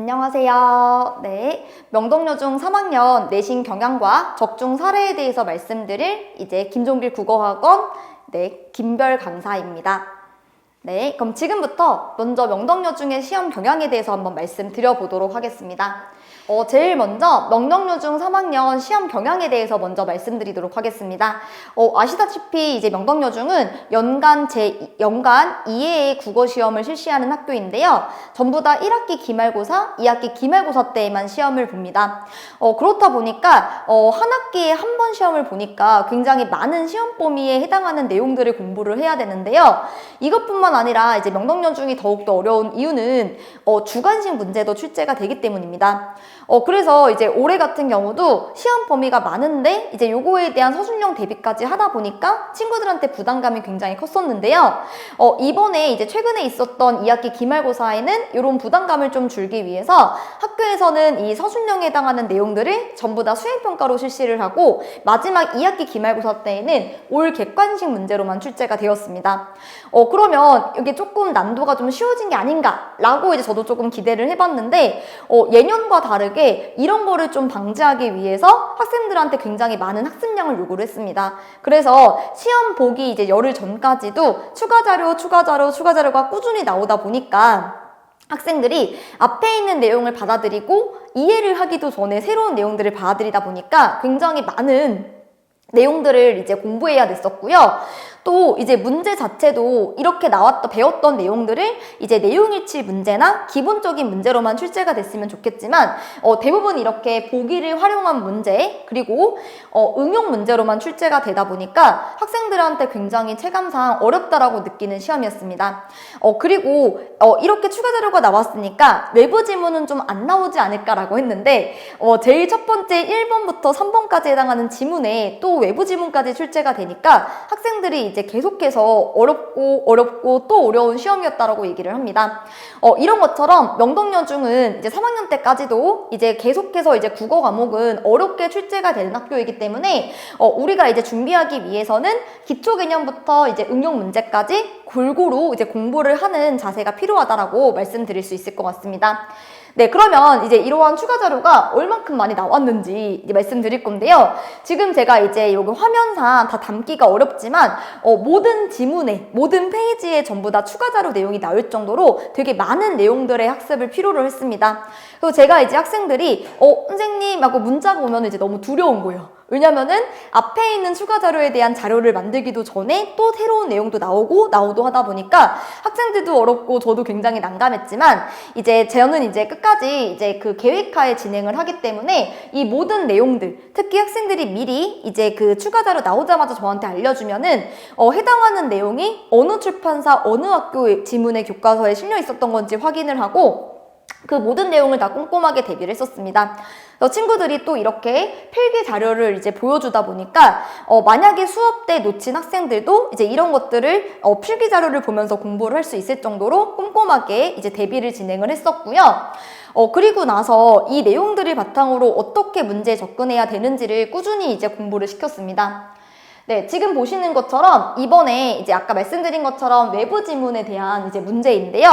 안녕하세요. 네, 명동여중 3학년 내신 경향과 적중 사례에 대해서 말씀드릴 이제 김종길 국어학원 김별 강사입니다. 네, 그럼 지금부터 먼저 명동여중의 시험 경향에 대해서 한번 말씀드려보도록 하겠습니다. 제일 먼저 명동여중 3학년 시험 경향에 대해서 먼저 말씀드리도록 하겠습니다. 아시다시피 이제 명동여중은 연간 2회의 국어시험을 실시하는 학교인데요. 전부 다 1학기 기말고사, 2학기 기말고사 때에만 시험을 봅니다. 그렇다 보니까 한 학기에 한 번 시험을 보니까 굉장히 많은 시험 범위에 해당하는 내용들을 공부를 해야 되는데요. 이것뿐만 아니라 이제 명동여중이 더욱더 어려운 이유는 주관식 문제도 출제가 되기 때문입니다. 그래서 이제 올해 같은 경우도 시험 범위가 많은데 이제 요거에 대한 서술형 대비까지 하다 보니까 친구들한테 부담감이 굉장히 컸었는데요. 이번에 이제 최근에 있었던 2학기 기말고사에는 이런 부담감을 좀 줄기 위해서 학교에서는 이 서술형에 해당하는 내용들을 전부 다 수행평가로 실시를 하고 마지막 2학기 기말고사 때에는 올 객관식 문제로만 출제가 되었습니다. 그러면 이게 조금 난도가 좀 쉬워진 게 아닌가라고 이제 저도 조금 기대를 해봤는데 예년과 다르게 이런 거를 좀 방지하기 위해서 학생들한테 굉장히 많은 학습량을 요구를 했습니다. 그래서 시험 보기 이제 열흘 전까지도 추가 자료가 꾸준히 나오다 보니까 학생들이 앞에 있는 내용을 받아들이고 이해를 하기도 전에 새로운 내용들을 받아들이다 보니까 굉장히 많은 내용들을 이제 공부해야 됐었고요. 또 이제 문제 자체도 이렇게 배웠던 내용들을 이제 내용일치 문제나 기본적인 문제로만 출제가 됐으면 좋겠지만 대부분 이렇게 보기를 활용한 문제 그리고 응용 문제로만 출제가 되다 보니까 학생들한테 굉장히 체감상 어렵다라고 느끼는 시험이었습니다. 그리고 이렇게 추가 자료가 나왔으니까 외부 지문은 좀 안 나오지 않을까라고 했는데 제일 첫 번째 1번부터 3번까지 해당하는 지문에 또 외부 지문까지 출제가 되니까 학생들이 이제 계속해서 어렵고 또 어려운 시험이었다라고 얘기를 합니다. 이런 것처럼 명동여중은 이제 3학년 때까지도 이제 계속해서 이제 국어 과목은 어렵게 출제가 되는 학교이기 때문에 우리가 이제 준비하기 위해서는 기초 개념부터 이제 응용 문제까지 골고루 이제 공부를 하는 자세가 필요하다라고 말씀드릴 수 있을 것 같습니다. 네, 그러면 이제 이러한 추가 자료가 얼만큼 많이 나왔는지 이제 말씀드릴 건데요. 지금 제가 이제 여기 화면상 다 담기가 어렵지만 모든 지문에, 모든 페이지에 전부 다 추가 자료 내용이 나올 정도로 되게 많은 내용들의 학습을 필요로 했습니다. 그리고 제가 이제 학생들이 선생님 하고 문자가 오면 이제 너무 두려운 거예요. 왜냐면은 앞에 있는 추가 자료에 대한 자료를 만들기도 전에 또 새로운 내용도 나오도 하다 보니까 학생들도 어렵고 저도 굉장히 난감했지만 이제 저는 이제 끝까지 이제 그 계획하에 진행을 하기 때문에 이 모든 내용들 특히 학생들이 미리 이제 그 추가 자료 나오자마자 저한테 알려주면은 해당하는 내용이 어느 출판사 어느 학교 지문의 교과서에 실려 있었던 건지 확인을 하고 그 모든 내용을 다 꼼꼼하게 대비를 했었습니다. 친구들이 또 이렇게 필기 자료를 이제 보여주다 보니까 만약에 수업 때 놓친 학생들도 이제 이런 것들을 필기 자료를 보면서 공부를 할 수 있을 정도로 꼼꼼하게 이제 대비를 진행을 했었고요. 그리고 나서 이 내용들을 바탕으로 어떻게 문제에 접근해야 되는지를 꾸준히 이제 공부를 시켰습니다. 네, 지금 보시는 것처럼 이번에 이제 아까 말씀드린 것처럼 외부 지문에 대한 이제 문제인데요.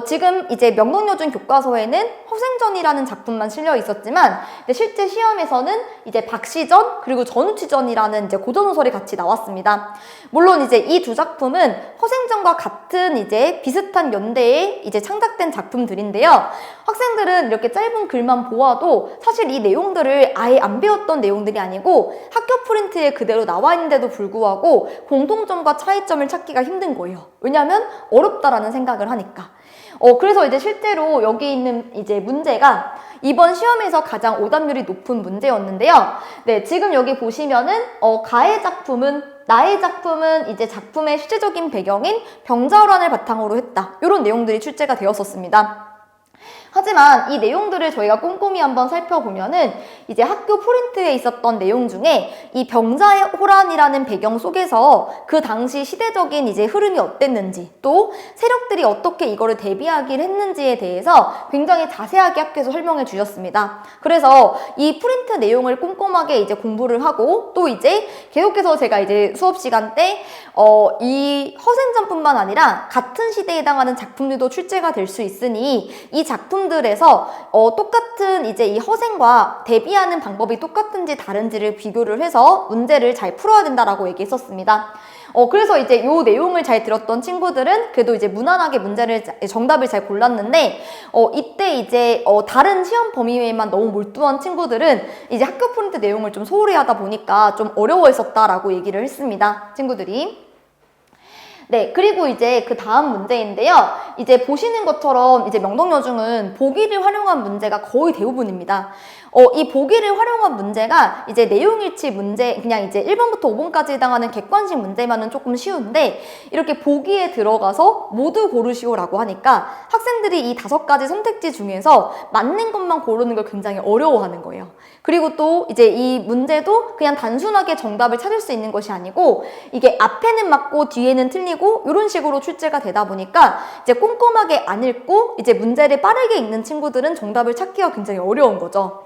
지금 이제 명동여중 교과서에는 허생전이라는 작품만 실려 있었지만 실제 시험에서는 이제 박시전 그리고 전우치전이라는 이제 고전소설이 같이 나왔습니다. 물론 이제 이 두 작품은 허생전과 같은 이제 비슷한 연대에 이제 창작된 작품들인데요. 학생들은 이렇게 짧은 글만 보아도 사실 이 내용들을 아예 안 배웠던 내용들이 아니고 학교 프린트에 그대로 나와 있는데도 불구하고 공통점과 차이점을 찾기가 힘든 거예요. 왜냐하면 어렵다라는 생각을 하니까. 그래서 이제 실제로 여기 있는 이제 문제가 이번 시험에서 가장 오답률이 높은 문제였는데요. 네, 지금 여기 보시면은 나의 작품은 이제 작품의 실제적인 배경인 병자호란을 바탕으로 했다. 이런 내용들이 출제가 되었었습니다. 하지만 이 내용들을 저희가 꼼꼼히 한번 살펴보면은 이제 학교 프린트에 있었던 내용 중에 이 병자의 호란이라는 배경 속에서 그 당시 시대적인 이제 흐름이 어땠는지 또 세력들이 어떻게 이거를 대비하기를 했는지에 대해서 굉장히 자세하게 학교에서 설명해 주셨습니다. 그래서 이 프린트 내용을 꼼꼼하게 이제 공부를 하고 또 이제 계속해서 제가 이제 수업 시간 때 이 허생전뿐만 아니라 같은 시대에 해당하는 작품들도 출제가 될 수 있으니 이 작품 질문들에서 똑같은 이제 이 허생과 대비하는 방법이 똑같은지 다른지를 비교를 해서 문제를 잘 풀어야 된다라고 얘기했었습니다. 그래서 이제 요 내용을 잘 들었던 친구들은 그래도 이제 무난하게 정답을 잘 골랐는데, 이때 이제 다른 시험 범위 외에만 너무 몰두한 친구들은 이제 학교 프린트 내용을 좀 소홀히 하다 보니까 좀 어려워했었다라고 얘기를 했습니다, 친구들이. 네, 그리고 이제 그 다음 문제인데요. 이제 보시는 것처럼 이제 명동여중은 보기를 활용한 문제가 거의 대부분입니다. 이 보기를 활용한 문제가 이제 내용일치 문제, 그냥 이제 1번부터 5번까지 해당하는 객관식 문제만은 조금 쉬운데, 이렇게 보기에 들어가서 모두 고르시오라고 하니까 학생들이 이 5가지 선택지 중에서 맞는 것만 고르는 걸 굉장히 어려워하는 거예요. 그리고 또 이제 이 문제도 그냥 단순하게 정답을 찾을 수 있는 것이 아니고, 이게 앞에는 맞고 뒤에는 틀리고 이런 식으로 출제가 되다 보니까 이제 꼼꼼하게 안 읽고 이제 문제를 빠르게 읽는 친구들은 정답을 찾기가 굉장히 어려운 거죠.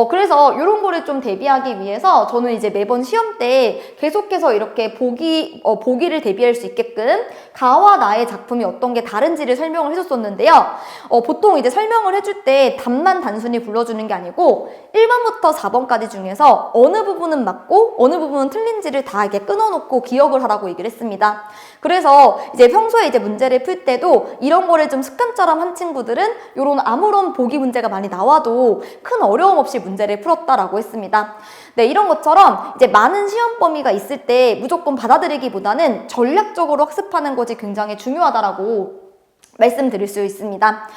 그래서 이런 거를 좀 대비하기 위해서 저는 이제 매번 시험 때 계속해서 이렇게 보기를 대비할 수 있게끔 가와 나의 작품이 어떤 게 다른지를 설명을 해줬었는데요. 보통 이제 설명을 해줄 때 답만 단순히 불러주는 게 아니고 1번부터 4번까지 중에서 어느 부분은 맞고 어느 부분은 틀린지를 다 이렇게 끊어놓고 기억을 하라고 얘기를 했습니다. 그래서 이제 평소에 이제 문제를 풀 때도 이런 거를 좀 습관처럼 한 친구들은 이런 아무런 보기 문제가 많이 나와도 큰 어려움 없이 문제를 풀었다라고 했습니다. 네, 이런 것처럼 이제 많은 시험 범위가 있을 때 무조건 받아들이기보다는 전략적으로 학습하는 것이 굉장히 중요하다라고 말씀드릴 수 있습니다.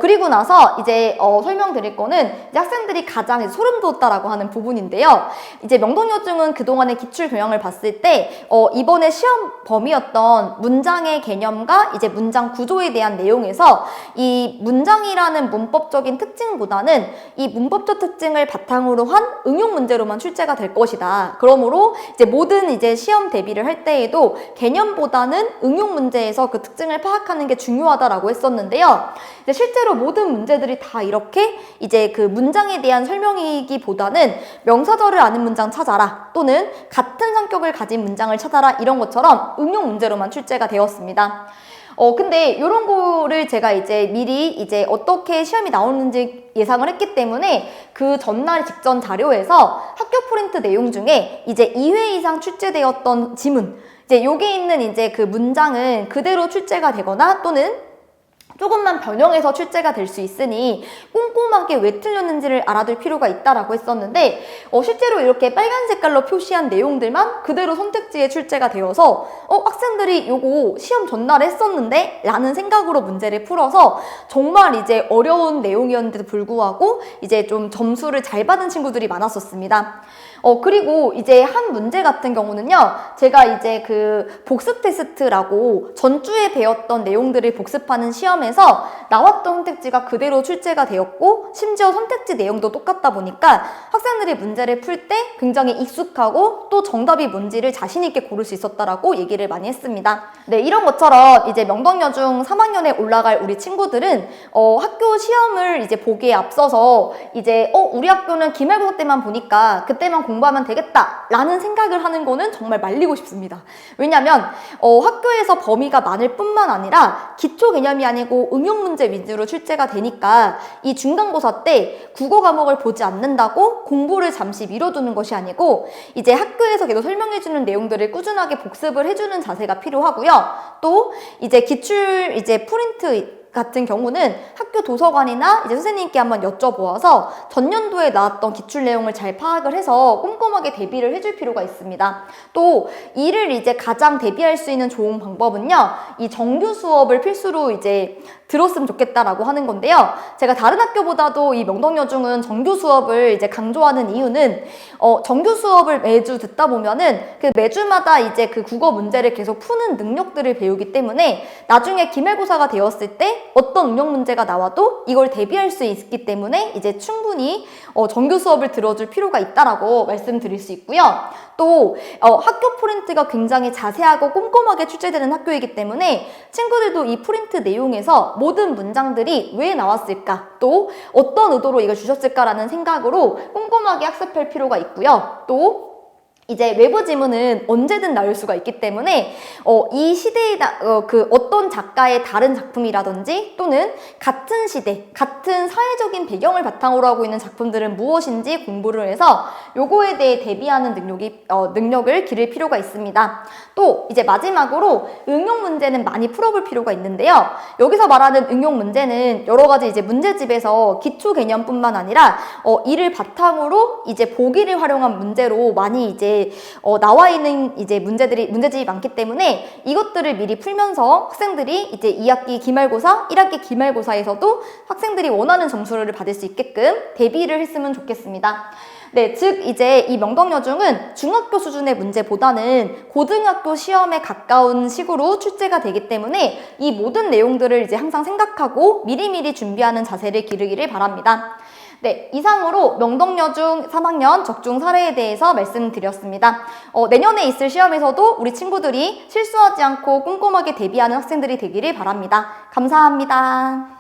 그리고 나서 이제 설명드릴 거는 이제 학생들이 가장 이제 소름 돋았다라고 하는 부분인데요. 이제 명동여중은 그동안의 기출 교양을 봤을 때 이번에 시험 범위였던 문장의 개념과 이제 문장 구조에 대한 내용에서 이 문장이라는 문법적인 특징보다는 이 문법적 특징을 바탕으로 한 응용 문제로만 출제가 될 것이다. 그러므로 이제 모든 이제 시험 대비를 할 때에도 개념보다는 응용 문제에서 그 특징을 파악하는 게 중요하다라고 했었는데요. 이제 실제로 모든 문제들이 다 이렇게 이제 그 문장에 대한 설명이기보다는 명사절을 아는 문장 찾아라, 또는 같은 성격을 가진 문장을 찾아라, 이런 것처럼 응용 문제로만 출제가 되었습니다. 근데 이런 거를 제가 이제 미리 이제 어떻게 시험이 나오는지 예상을 했기 때문에 그 전날 직전 자료에서 학교 프린트 내용 중에 이제 2회 이상 출제되었던 지문, 이제 여기 있는 이제 그 문장은 그대로 출제가 되거나 또는 조금만 변형해서 출제가 될 수 있으니 꼼꼼하게 왜 틀렸는지를 알아둘 필요가 있다라고 했었는데, 실제로 이렇게 빨간 색깔로 표시한 내용들만 그대로 선택지에 출제가 되어서 학생들이 요거 시험 전날에 했었는데? 라는 생각으로 문제를 풀어서 정말 이제 어려운 내용이었는데도 불구하고 이제 좀 점수를 잘 받은 친구들이 많았었습니다. 그리고 이제 한 문제 같은 경우는요, 제가 이제 그 복습 테스트라고 전주에 배웠던 내용들을 복습하는 시험에서 나왔던 선택지가 그대로 출제가 되었고, 심지어 선택지 내용도 똑같다 보니까 학생들이 문제를 풀 때 굉장히 익숙하고 또 정답이 뭔지를 자신 있게 고를 수 있었다라고 얘기를 많이 했습니다. 네, 이런 것처럼 이제 명동여중 3학년에 올라갈 우리 친구들은 학교 시험을 이제 보기에 앞서서 이제 우리 학교는 기말고사 때만 보니까 그때만 공부하면 되겠다 라는 생각을 하는 거는 정말 말리고 싶습니다. 왜냐면 학교에서 범위가 많을 뿐만 아니라 기초 개념이 아니고 응용 문제 위주로 출제가 되니까 이 중간고사 때 국어 과목을 보지 않는다고 공부를 잠시 미뤄두는 것이 아니고 이제 학교에서 계속 설명해주는 내용들을 꾸준하게 복습을 해주는 자세가 필요하고요. 또 이제 기출 이제 프린트 같은 경우는 학교 도서관이나 이제 선생님께 한번 여쭤보아서 전년도에 나왔던 기출 내용을 잘 파악을 해서 꼼꼼하게 대비를 해줄 필요가 있습니다. 또 이를 이제 가장 대비할 수 있는 좋은 방법은요, 이 정규 수업을 필수로 이제 들었으면 좋겠다라고 하는 건데요. 제가 다른 학교보다도 이 명동여중은 정규 수업을 이제 강조하는 이유는 정규 수업을 매주 듣다 보면은 그 매주마다 이제 그 국어 문제를 계속 푸는 능력들을 배우기 때문에 나중에 기말고사가 되었을 때 어떤 응용 문제가 나와도 이걸 대비할 수 있기 때문에 이제 충분히 정규 수업을 들어줄 필요가 있다라고 말씀드릴 수 있고요. 또 학교 프린트가 굉장히 자세하고 꼼꼼하게 출제되는 학교이기 때문에 친구들도 이 프린트 내용에서 모든 문장들이 왜 나왔을까, 또 어떤 의도로 이걸 주셨을까라는 생각으로 꼼꼼하게 학습할 필요가 있고요. 또 이제 외부 지문은 언제든 나올 수가 있기 때문에 이 시대에 어떤 작가의 다른 작품이라든지 또는 같은 시대, 같은 사회적인 배경을 바탕으로 하고 있는 작품들은 무엇인지 공부를 해서 요거에 대해 대비하는 능력을 기를 필요가 있습니다. 또 이제 마지막으로 응용 문제는 많이 풀어볼 필요가 있는데요. 여기서 말하는 응용 문제는 여러 가지 이제 문제집에서 기초 개념뿐만 아니라 이를 바탕으로 이제 보기를 활용한 문제로 많이 이제 나와 있는 이제 문제집이 많기 때문에 이것들을 미리 풀면서 학생들이 이제 2학기 기말고사, 1학기 기말고사에서도 학생들이 원하는 점수를 받을 수 있게끔 대비를 했으면 좋겠습니다. 네, 즉 이제 이 명덕여중은 중학교 수준의 문제보다는 고등학교 시험에 가까운 식으로 출제가 되기 때문에 이 모든 내용들을 이제 항상 생각하고 미리미리 준비하는 자세를 기르기를 바랍니다. 네, 이상으로 명덕여중 3학년 적중 사례에 대해서 말씀드렸습니다. 내년에 있을 시험에서도 우리 친구들이 실수하지 않고 꼼꼼하게 대비하는 학생들이 되기를 바랍니다. 감사합니다.